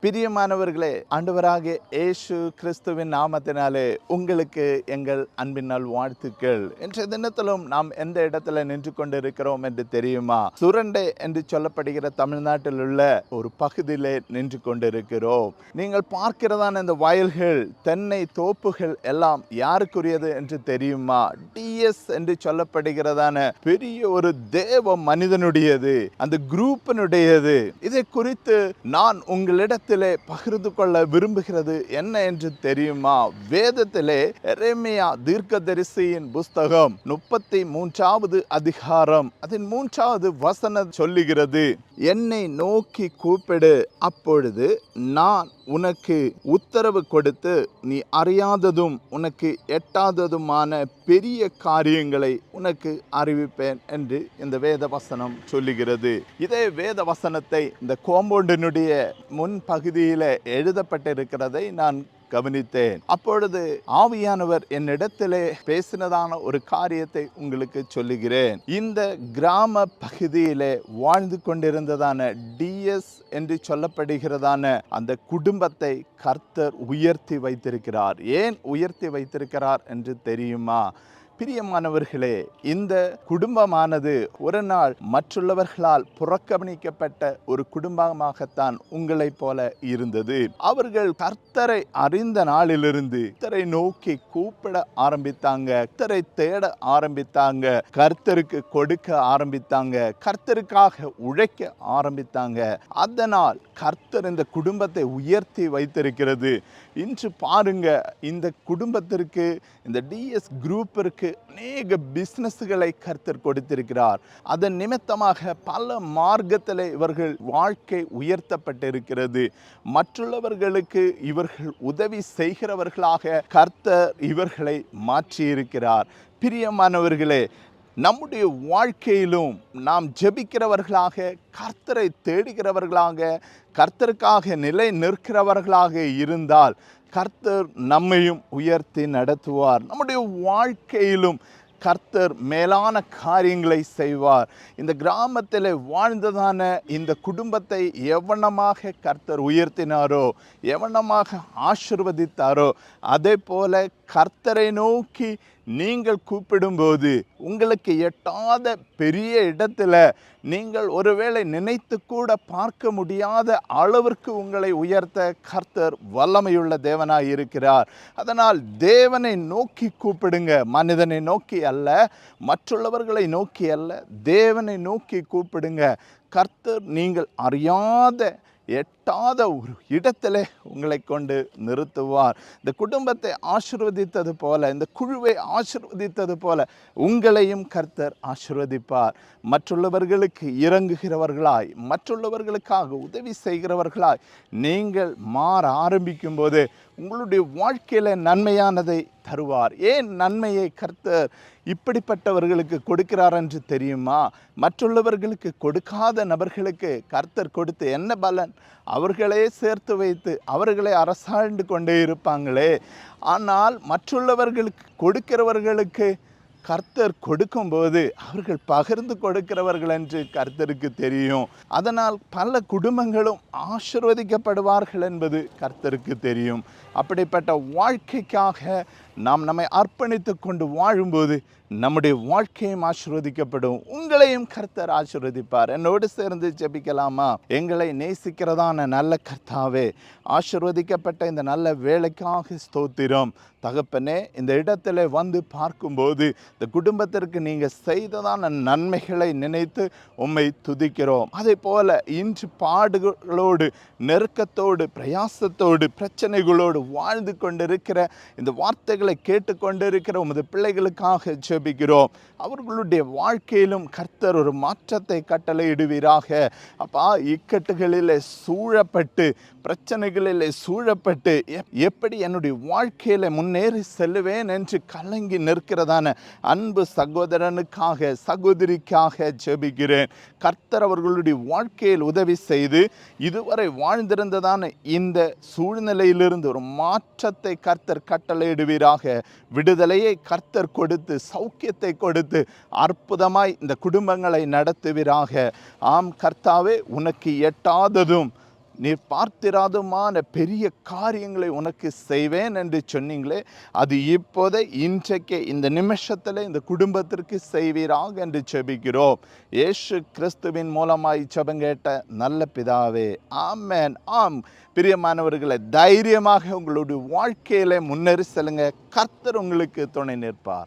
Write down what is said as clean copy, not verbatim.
பிரியமானவர்களே, ஆண்டவராகிய இயேசு கிறிஸ்துவின் நாமத்தினாலே உங்களுக்கு எங்கள் அன்பினால் வாழ்த்துக்கள். இன்றைய தினத்திலும் நாம் எந்த இடத்துல நின்று கொண்டிருக்கிறோம் என்று தெரியுமா? சுரண்டை என்று சொல்லப்படுகிற தமிழ்நாட்டில் உள்ள ஒரு பகுதியிலே நின்று கொண்டிருக்கிறோம். நீங்கள் பார்க்கிறதான இந்த வயல்கள், தென்னை தோப்புகள் எல்லாம் யாருக்குரியது என்று தெரியுமா? டிஎஸ் என்று சொல்லப்படுகிறதான பெரிய ஒரு தேவ மனிதனுடையது, அந்த குரூப்பினுடையது. இதை குறித்து நான் உங்களிடத்தில் பகிர்ந்து கொள்ள விரும்புகிறது என்ன என்று தெரியுமா? வேதத்திலே எரேமியா தீர்க்கதரிசியின் புஸ்தகம் 33வது அதிகாரம் அதன் 3வது வசனம் சொல்லுகிறது, என்னை நோக்கி கூப்பிடு, அப்பொழுது நான் உனக்கு உத்தரவு கொடுத்து நீ அறியாததும் உனக்கு எட்டாததுமான பெரிய காரியங்களை உனக்கு அறிவிப்பேன் என்று இந்த வேத வசனம் சொல்லுகிறது. இதே வேத வசனத்தை இந்த கோம்பவுண்டினுடைய முன் பகுதியில் எழுதப்பட்டிருக்கிறதை நான் கவனித்தேன். அப்பொழுது ஆவியானவர் என்னிடத்திலே பேசினதான ஒரு காரியத்தை உங்களுக்கு சொல்லுகிறேன். இந்த கிராம பகுதியிலே வாழ்ந்து கொண்டிருந்ததான டிஎஸ் என்று சொல்லப்படுகிறதான அந்த குடும்பத்தை கர்த்தர் உயர்த்தி வைத்திருக்கிறார். ஏன் உயர்த்தி வைத்திருக்கிறார் என்று தெரியுமா? பிரியமானவர்களே, இந்த குடும்பமானது ஒரு நாள் மற்றுள்ளவர்களால் புறக்கணிக்கப்பட்ட ஒரு குடும்பமாகத்தான் உங்களைப் போல இருந்தது. அவர்கள் கர்த்தரை அறிந்த நாளிலிருந்து கர்த்தரை நோக்கி கூப்பிட ஆரம்பித்தாங்க, கர்த்தரை தேட ஆரம்பித்தாங்க, கர்த்தருக்கு கொடுக்க ஆரம்பித்தாங்க, கர்த்தருக்காக உழைக்க ஆரம்பித்தாங்க. அதனால் கர்த்தர் இந்த குடும்பத்தை உயர்த்தி வைத்திருக்கிறது. இன்று பாருங்க, இந்த குடும்பத்திற்கு, இந்த டிஎஸ் குரூப்பிற்கு அநேக பிசினஸ்களை கர்த்தர் கொடுத்திருக்கிறார். அதன் நிமித்தமாக பல மார்க்கத்தில் இவர்கள் வாழ்க்கை உயர்த்தப்பட்டிருக்கிறது. மற்றுள்ளவர்களுக்கு இவர்கள் உதவி செய்கிறவர்களாக கர்த்தர் இவர்களை மாற்றியிருக்கிறார். பிரியமானவர்களே, நம்முடைய வாழ்க்கையிலும் நாம் ஜெபிக்கிறவர்களாக, கர்த்தரை தேடுகிறவர்களாக, கர்த்தருக்காக நிலை நிற்கிறவர்களாக இருந்தால் கர்த்தர் நம்மையும் உயர்த்தி நடத்துவார். நம்முடைய வாழ்க்கையிலும் கர்த்தர் மேலான காரியங்களை செய்வார். இந்த கிராமத்தில் வாழ்ந்ததான இந்த குடும்பத்தை எவனமாக கர்த்தர் உயர்த்தினாரோ, எவனமாக ஆசீர்வதித்தாரோ, அதே போல கர்த்தரை நோக்கி நீங்கள் கூப்பிடும்போது உங்களுக்கு எட்டாத பெரிய இடத்துல நீங்கள் ஒருவேளை நினைத்து கூட பார்க்க முடியாத அளவிற்கு உங்களை உயர்த்த கர்த்தர் வல்லமையுள்ள தேவனாய் இருக்கிறார். அதனால் தேவனை நோக்கி கூப்பிடுங்க. மனிதனை நோக்கி அல்ல, மற்றுள்ளவர்களை நோக்கி அல்ல, தேவனை நோக்கி கூப்பிடுங்க. கர்த்தர் நீங்கள் அறியாத எட்டாத ஒரு இடத்துல உங்களை கொண்டு நிறுத்துவார். இந்த குடும்பத்தை ஆசீர்வதித்தது போல, இந்த குழுவை ஆசீர்வதித்தது போல உங்களையும் கர்த்தர் ஆசீர்வதிப்பார். மற்றுள்ளவர்களுக்கு இறங்குகிறவர்களாய், மற்றுள்ளவர்களுக்காக உதவி செய்கிறவர்களாய் நீங்கள் மாற ஆரம்பிக்கும் போது உங்களுடைய வாழ்க்கையில் நன்மையானதை தருவார். ஏன் நன்மையை கர்த்தர் இப்படிப்பட்டவர்களுக்கு கொடுக்கிறார் என்று தெரியுமா? மற்றுள்ளவர்களுக்கு கொடுக்காத நபர்களுக்கு கர்த்தர் கொடுத்து என்ன பலன்? அவர்களே சேர்த்து வைத்து அவர்களை அரசாண்டு கொண்டே இருப்பாங்களே. ஆனால் மற்றுள்ளவர்களுக்கு கொடுக்கிறவர்களுக்கு கர்த்தர் கொடுக்கும்போது அவர்கள் பகிர்ந்து கொடுக்கிறவர்கள் என்று கர்த்தருக்கு தெரியும். அதனால் பல குடும்பங்களும் ஆசீர்வதிக்கப்படுவார்கள் என்பது கர்த்தருக்கு தெரியும். அப்படிப்பட்ட வாழ்க்கைக்காக நாம் நம்மை அர்ப்பணித்து கொண்டு வாழும்போது நம்முடைய வாழ்க்கையும் ஆசீர்வதிக்கப்படும். உங்களையும் கர்த்தர் ஆசீர்வதிப்பார். என்னோடு சேர்ந்து ஜெபிக்கலாமா? எங்களை நேசிக்கிறதான நல்ல கர்த்தாவே, ஆசீர்வதிக்கப்பட்ட இந்த நல்ல வேலைக்காக ஸ்தோத்திரம். தகப்பனே, இந்த இடத்துல வந்து பார்க்கும்போது இந்த குடும்பத்திற்கு நீங்கள் செய்ததான நன்மைகளை நினைத்து உம்மை துதிக்கிறோம். அதே போல இன்று பாடுகளோடு, நெருக்கத்தோடு, பிரயாசத்தோடு, பிரச்சனைகளோடு வாழ்ந்து கொண்டிருக்கிற இந்த வார்த்தைகளை கேட்டுக்கொண்டிருக்கிற உமது பிள்ளைகளுக்காக ஜெபிக்கிறோம். அவர்களுடைய வாழ்க்கையிலும் கர்த்தர் ஒரு மாற்றத்தை கட்டளையிடுவீராக. அப்பா, இக்கட்டுகளில் சூழப்பட்டு, பிரச்சனைகளில் சூழப்பட்டு எப்படி என்னுடைய வாழ்க்கையில் முன்னேறி செல்லுவேன் என்று கலங்கி நிற்கிறதான அன்பு சகோதரனுக்காக, சகோதரிக்காக ஜெபிக்கிறேன். கர்த்தர் அவர்களுடைய வாழ்க்கையில் உதவி செய்து இதுவரை வாழ்ந்திருந்ததான இந்த சூழ்நிலையிலிருந்து ஒரு மாற்றத்தை கர்த்தர் கட்டளையிடுவீராக. விடுதலையை கர்த்தர் கொடுத்து, சௌக்கியத்தை கொடுத்து, அற்புதமாய் இந்த குடும்பங்களை நடத்துவீராக. ஆம் கர்த்தாவே, உனக்கு எட்டாததும் நீர் பார்த்திராதுமான பெரிய காரியங்களை உனக்கு செய்வேன் என்று சொன்னீங்களே, அது இப்போதே இன்றைக்கு இந்த நிமிஷத்தில் இந்த குடும்பத்திற்கு செய்வீராக என்று செபிக்கிறோம். இயேசு கிறிஸ்துவின் மூலமாய் ஜெபம் கேட்ட நல்ல பிதாவே, ஆமென். ஆம் பிரியமானவர்களை, தைரியமாக உங்களுடைய வாழ்க்கையில முன்னேறி செல்லுங்க. கர்த்தர் உங்களுக்கு துணை நிற்பார்.